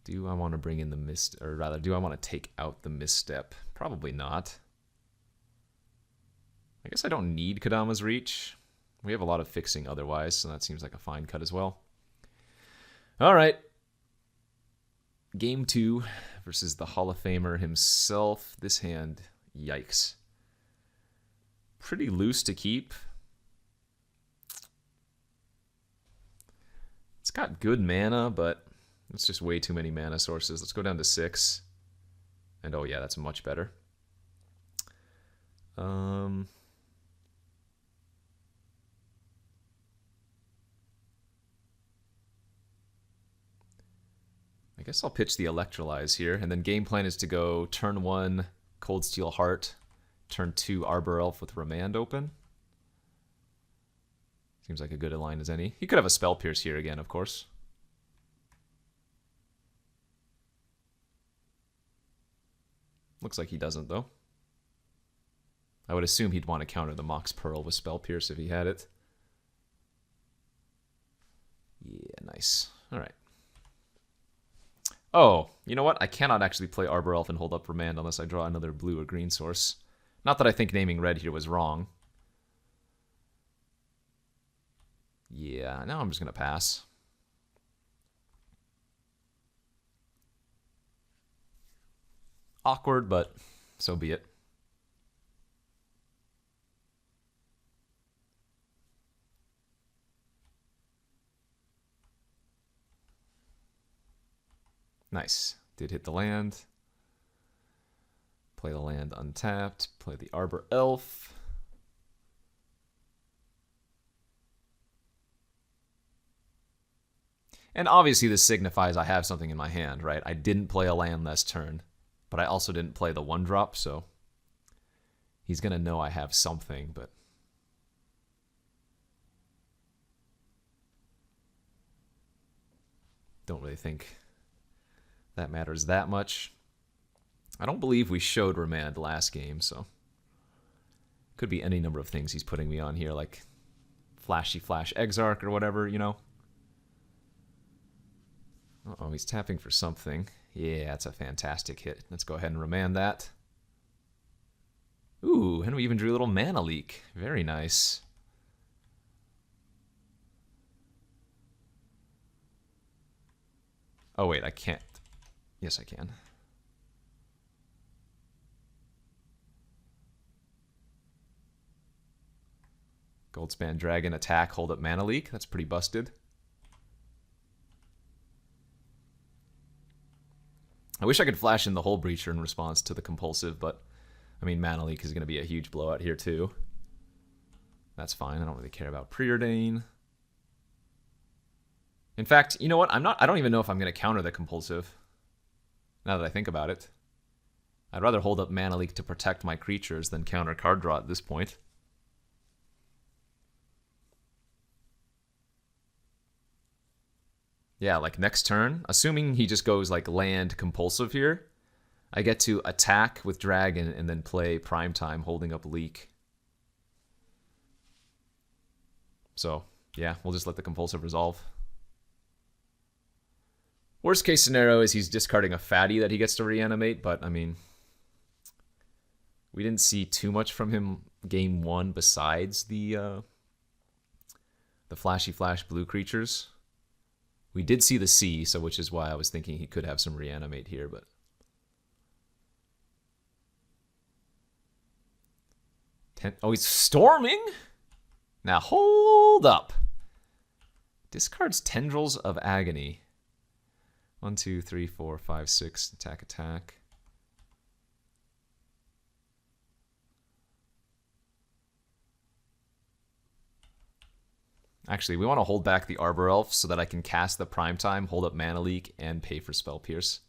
S1: do I want to bring in the mist, or rather, do I want to take out the misstep? Probably not. I guess I don't need Kadama's Reach. We have a lot of fixing otherwise, so that seems like a fine cut as well. All right. Game 2 versus the Hall of Famer himself. This hand, yikes. Pretty loose to keep. It's got good mana, but it's just way too many mana sources. Let's go down to 6. And oh yeah, that's much better. I guess I'll pitch the Electrolyze here, and then game plan is to go turn 1 Cold Steel Heart, turn 2 Arbor Elf with Remand open. Seems like a good line as any. He could have a Spell Pierce here again, of course. Looks like he doesn't, though. I would assume he'd want to counter the Mox Pearl with Spell Pierce if he had it. Yeah, nice. All right. Oh, you know what? I cannot actually play Arbor Elf and hold up Remand unless I draw another blue or green source. Not that I think naming red here was wrong. Yeah, now I'm just going to pass. Awkward, but so be it. Nice. Did hit the land. Play the land untapped. Play the Arbor Elf. And obviously this signifies I have something in my hand, right? I didn't play a land last turn, but I also didn't play the 1-drop, so he's going to know I have something, but don't really think that matters that much. I don't believe we showed Remand last game, so could be any number of things he's putting me on here, like Flashy Flash Exarch or whatever, you know. Uh-oh, he's tapping for something. Yeah, that's a fantastic hit. Let's go ahead and Remand that. Ooh, and we even drew a little Mana Leak. Very nice. Oh, wait, I can't. Yes, I can. Goldspan Dragon attack, hold up Mana Leak. That's pretty busted. I wish I could flash in the Hull Breacher in response to the compulsive, but I mean, Mana Leak is going to be a huge blowout here too. That's fine. I don't really care about Preordain. In fact, you know what? I don't even know if I'm going to counter the compulsive. Now that I think about it. I'd rather hold up Mana Leak to protect my creatures than counter card draw at this point. Yeah, like next turn, assuming he just goes like land compulsive here, I get to attack with Dragon and then play Primetime holding up Leak. So, yeah, we'll just let the compulsive resolve. Worst case scenario is he's discarding a fatty that he gets to reanimate, but I mean, we didn't see too much from him game 1 besides the Flashy Flash blue creatures. We did see the sea, so which is why I was thinking he could have some reanimate here, but oh, he's storming? Now hold up. Discards Tendrils of Agony. 1, 2, 3, 4, 5, 6. Attack, attack. Actually, we want to hold back the Arbor Elf so that I can cast the Primetime, hold up Mana Leak, and pay for Spell Pierce.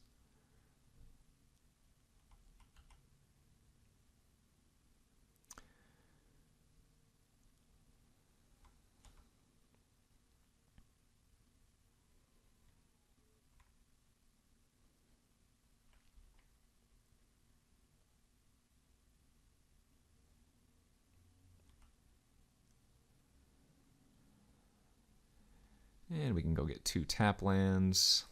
S1: And we can go get 2 tap lands.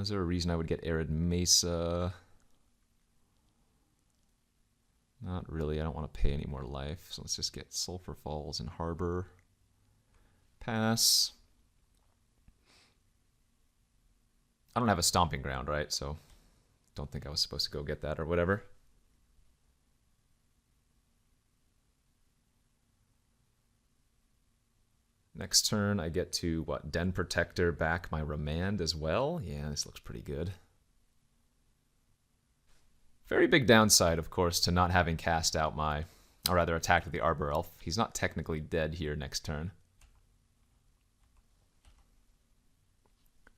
S1: Is there a reason I would get Arid Mesa? Not really. I don't want to pay any more life. So let's just get Sulphur Falls and Harbor. Pass. I don't have a Stomping Ground, right? So don't think I was supposed to go get that or whatever. Next turn, I get to, what, Den Protector back my Remand as well? Yeah, this looks pretty good. Very big downside, of course, to not having cast out my, or rather attacked with the Arbor Elf. He's not technically dead here next turn.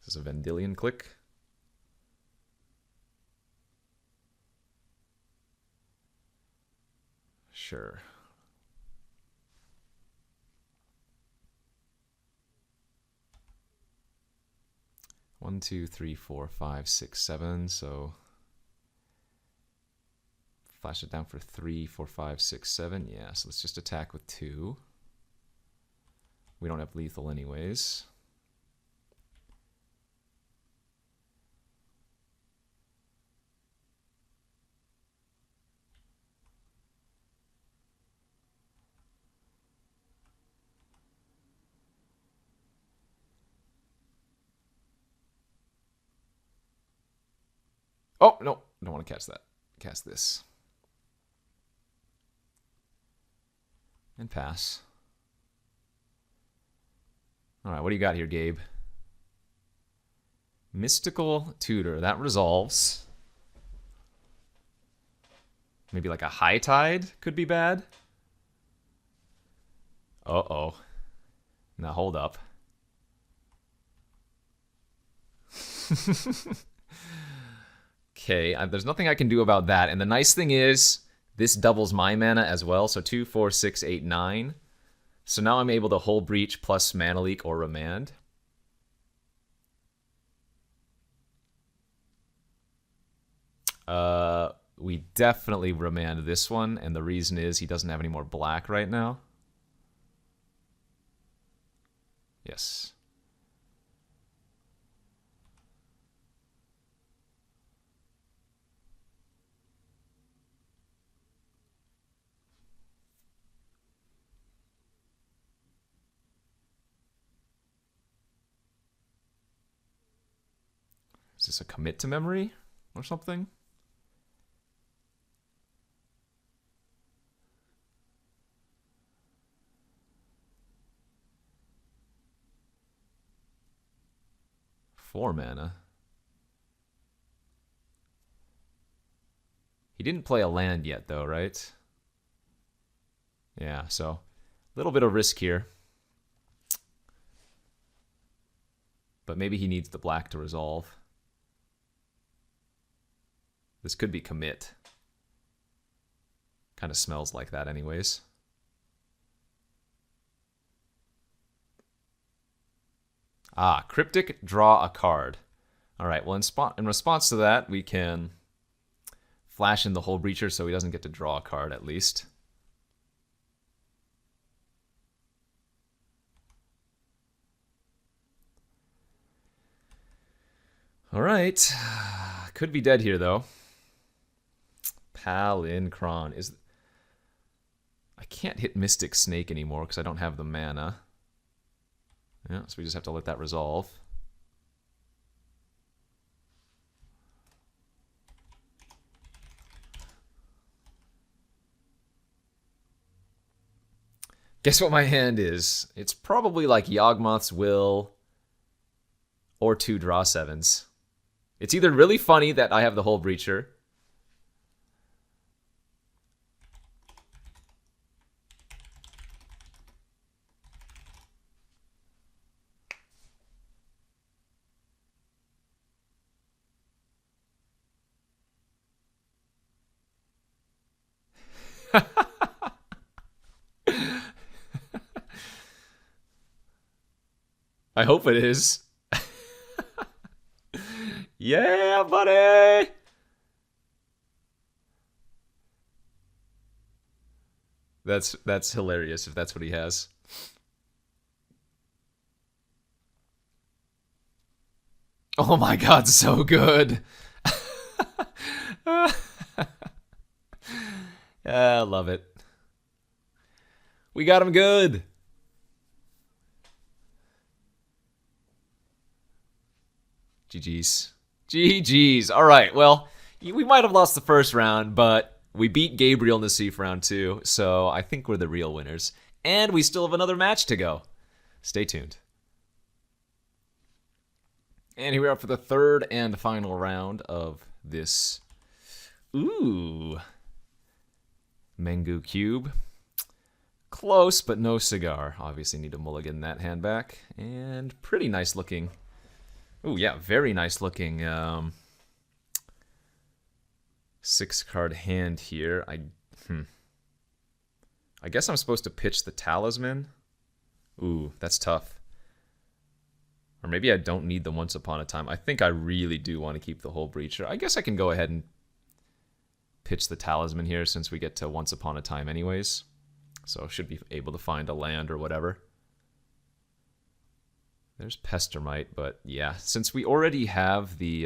S1: This is a Vendilion click. Sure. One, 2, 3, 4, 5, 6, 7. So Flash it down for 3, 4, 5, 6, 7. Yeah, so let's just attack with 2. We don't have lethal anyways. Oh, no. Don't want to catch that. Cast this. And pass. Alright, what do you got here, Gabe? Mystical Tutor. That resolves. Maybe like a High Tide could be bad. Uh-oh. Now, hold up. Okay, there's nothing I can do about that. And the nice thing is, this doubles my mana as well. So 2, 4, 6, 8, 9. So now I'm able to Hull Breach plus Mana Leak or Remand. We definitely Remand this one. And the reason is he doesn't have any more black right now. Yes. Is this a commit to memory or something? Four mana. He didn't play a land yet, though, right? Yeah, so a little bit of risk here. But maybe he needs the black to resolve. This could be commit. Kind of smells like that anyways. Ah, Cryptic, draw a card. All right, well, in response to that, we can flash in the Hull Breacher so he doesn't get to draw a card at least. All right. Could be dead here, though. Palinkron is... I can't hit Mystic Snake anymore because I don't have the mana. Yeah, so we just have to let that resolve. Guess what my hand is? It's probably like Yawgmoth's Will or 2 draw 7s. It's either really funny that I have the Hull Breacher. I hope it is. Yeah, buddy! That's hilarious if that's what he has. Oh my god, so good. I love it. We got him good. GG's. GG's. All right, well, we might have lost the first round, but we beat Gabriel Nassif round 2, so I think we're the real winners. And we still have another match to go. Stay tuned. And here we are for the third and final round of this, Mengu Cube. Close, but no cigar. Obviously need to mulligan that hand back. And pretty nice looking. Ooh, yeah, very nice looking 6-card hand here. I guess I'm supposed to pitch the Talisman. Ooh, that's tough. Or maybe I don't need the Once Upon a Time. I think I really do want to keep the Hull Breacher. I guess I can go ahead and pitch the talisman here since we get to Once Upon a Time anyways. So should be able to find a land or whatever. There's Pestermite, but yeah, since we already have the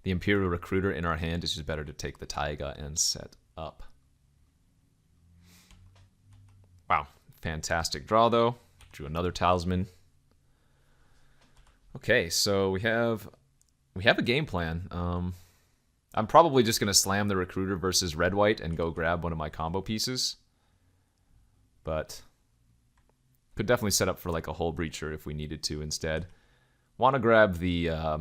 S1: Imperial Recruiter in our hand, it's just better to take the Taiga and set up. Wow, fantastic draw though. Drew another talisman. Okay, so we have a game plan. I'm probably just gonna slam the Recruiter versus red-white and go grab one of my combo pieces. But could definitely set up for like a Hull Breacher if we needed to instead. Want to grab the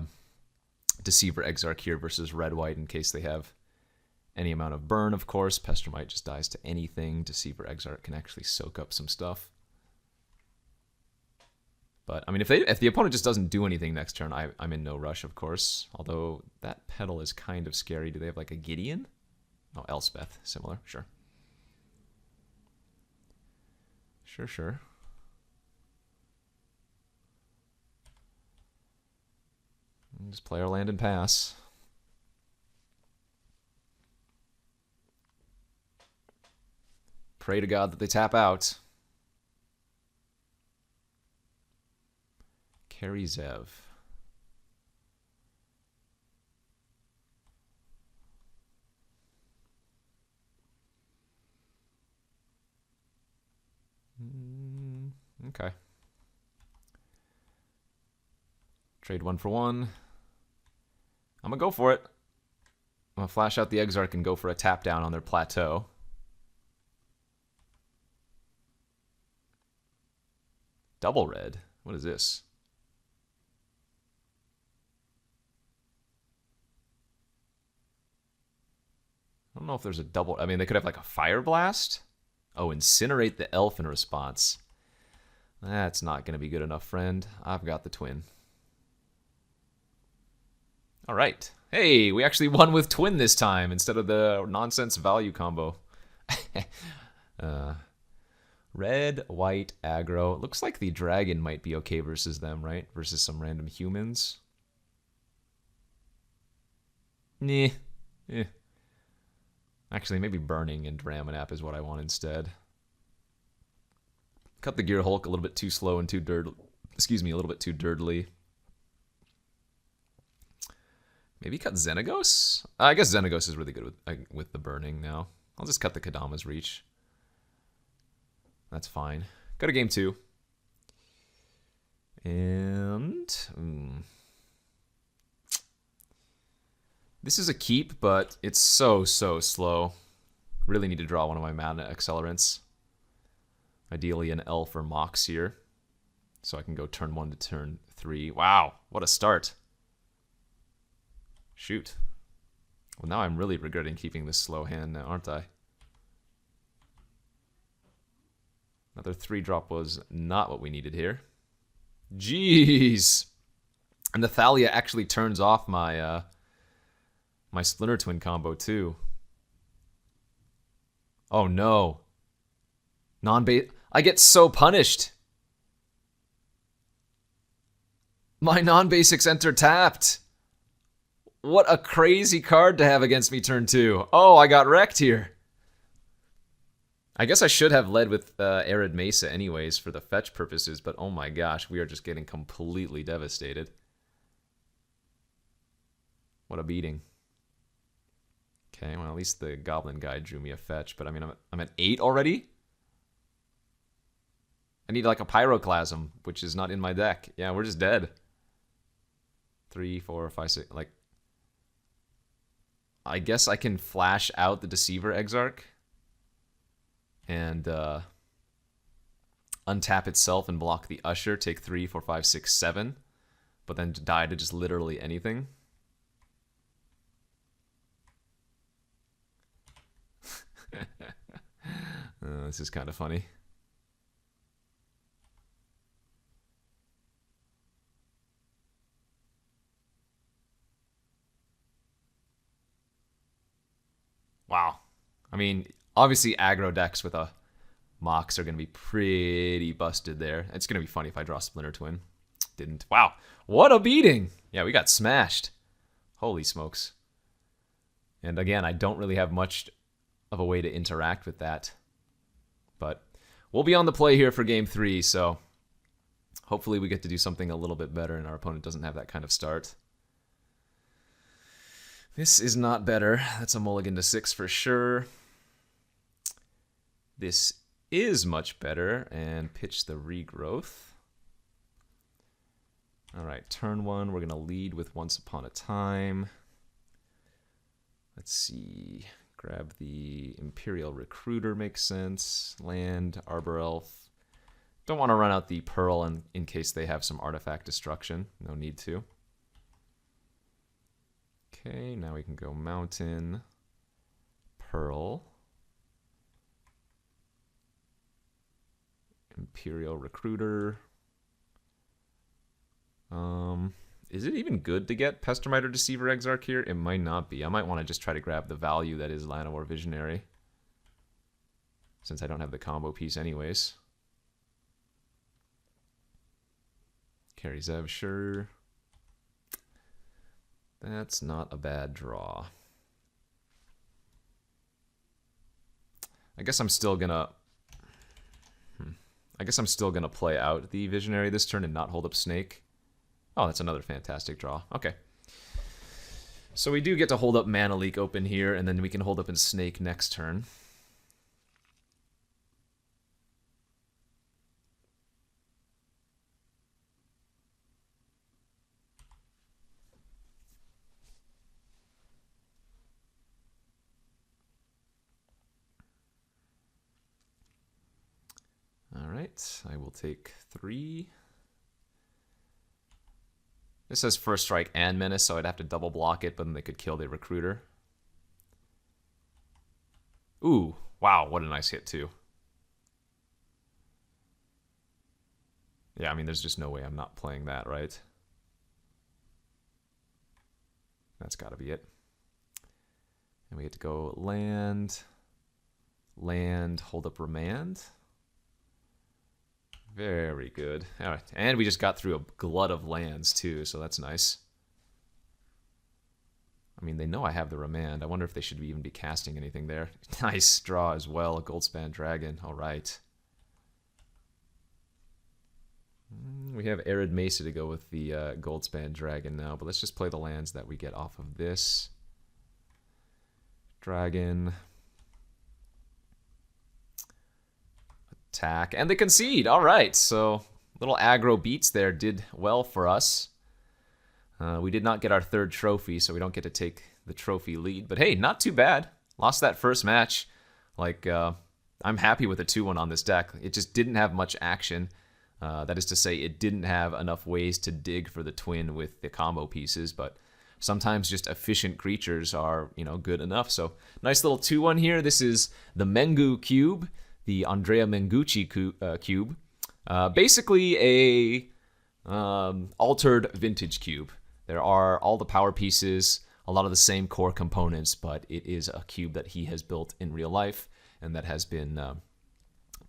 S1: Deceiver Exarch here versus red-white in case they have any amount of burn, of course. Pestermite just dies to anything. Deceiver Exarch can actually soak up some stuff. But, I mean, if the opponent just doesn't do anything next turn, I'm in no rush, of course. Although, that Petal is kind of scary. Do they have, like, a Gideon? Oh, Elspeth. Similar. Sure. Sure. Just play our land and pass. Pray to God that they tap out. Carry Zev. Okay. Trade 1 for 1. I'm going to go for it. I'm going to flash out the Exarch and go for a tap down on their plateau. Double red? What is this? I don't know if there's a double... I mean, they could have like a Fire Blast? Oh, Incinerate the Elf in response. That's not going to be good enough, friend. I've got the Twin. All right. Hey, we actually won with Twin this time instead of the nonsense value combo. Red, white, aggro. It looks like the dragon might be okay versus them, right? Versus some random humans. Nah. Actually, maybe Burning and Ramanap is what I want instead. Cut the Gear Hulk a little bit too slow and too dirtly. Excuse me, a little bit too dirtily. Maybe cut Xenagos? I guess Xenagos is really good with the Burning now. I'll just cut the Kadama's Reach. That's fine. Go to game 2. And... This is a keep, but it's so slow. Really need to draw one of my mana accelerants. Ideally an Elf or Mox here. So I can go turn 1 to turn 3. Wow, what a start. Shoot. Well, now I'm really regretting keeping this slow hand now, aren't I? Another 3-drop was not what we needed here. Jeez! And the Thalia actually turns off my my Splinter Twin combo too. Oh no. I get so punished. My non-basics enter tapped. What a crazy card to have against me turn 2. Oh, I got wrecked here. I guess I should have led with Arid Mesa anyways for the fetch purposes, but oh my gosh, we are just getting completely devastated. What a beating. Okay, well at least the Goblin guy drew me a fetch, but I mean I'm at 8 already? I need like a Pyroclasm, which is not in my deck. Yeah, we're just dead. 3, 4, 5, 6, like... I guess I can flash out the Deceiver Exarch and untap itself and block the Usher, take 3, 4, 5, 6, 7, but then die to just literally anything. This is kind of funny. Wow. I mean, obviously aggro decks with a Mox are going to be pretty busted there. It's going to be funny if I draw Splinter Twin. Didn't. Wow. What a beating. Yeah, we got smashed. Holy smokes. And again, I don't really have much of a way to interact with that. But we'll be on the play here for game 3, so hopefully we get to do something a little bit better and our opponent doesn't have that kind of start. This is not better. That's a mulligan to 6 for sure. This is much better, and pitch the regrowth. All right, turn 1, we're going to lead with Once Upon a Time. Let's see, grab the Imperial Recruiter, makes sense. Land, Arbor Elf. Don't want to run out the Pearl in case they have some artifact destruction. No need to. Okay, now we can go Mountain, Pearl, Imperial Recruiter. Is it even good to get Pestermite or Deceiver Exarch here? It might not be. I might want to just try to grab the value that is Llanowar Visionary, since I don't have the combo piece anyways. Carry Zev, sure. That's not a bad draw. I guess I'm still gonna play out the Visionary this turn and not hold up Snake. Oh, that's another fantastic draw. Okay. So we do get to hold up Mana Leak open here, and then we can hold up in Snake next turn. All right, I will take 3. This says First Strike and Menace, so I'd have to double block it, but then they could kill the Recruiter. Ooh, wow, what a nice hit, too. Yeah, I mean, there's just no way I'm not playing that, right? That's got to be it. And we get to go land, hold up Remand. Very good. All right, and we just got through a glut of lands too, so that's nice. I mean, they know I have the Remand. I wonder if they should even be casting anything there. Nice draw as well, a Goldspan Dragon. All right. We have Arid Mesa to go with the Goldspan Dragon now, but let's just play the lands that we get off of this. Dragon. Attack, and they concede. All right, so little aggro beats there did well for us. We did not get our 3rd trophy, so we don't get to take the trophy lead. But hey, not too bad. Lost that first match. Like, I'm happy with a 2-1 on this deck. It just didn't have much action. That is to say, it didn't have enough ways to dig for the twin with the combo pieces, but sometimes just efficient creatures are, you know, good enough. So nice little 2-1 here. This is the Mengu Cube, the Andrea Mengucci cube. Basically a altered vintage cube. There are all the power pieces, a lot of the same core components, but it is a cube that he has built in real life and that has been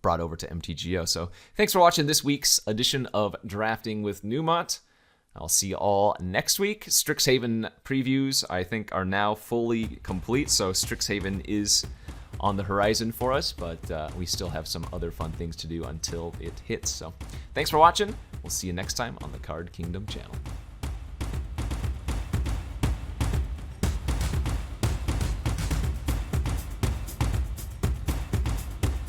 S1: brought over to MTGO. So thanks for watching this week's edition of Drafting with Numot. I'll see you all next week. Strixhaven previews, I think, are now fully complete, so Strixhaven is on the horizon for us, but we still have some other fun things to do until it hits. So thanks for watching. We'll see you next time on the Card Kingdom channel.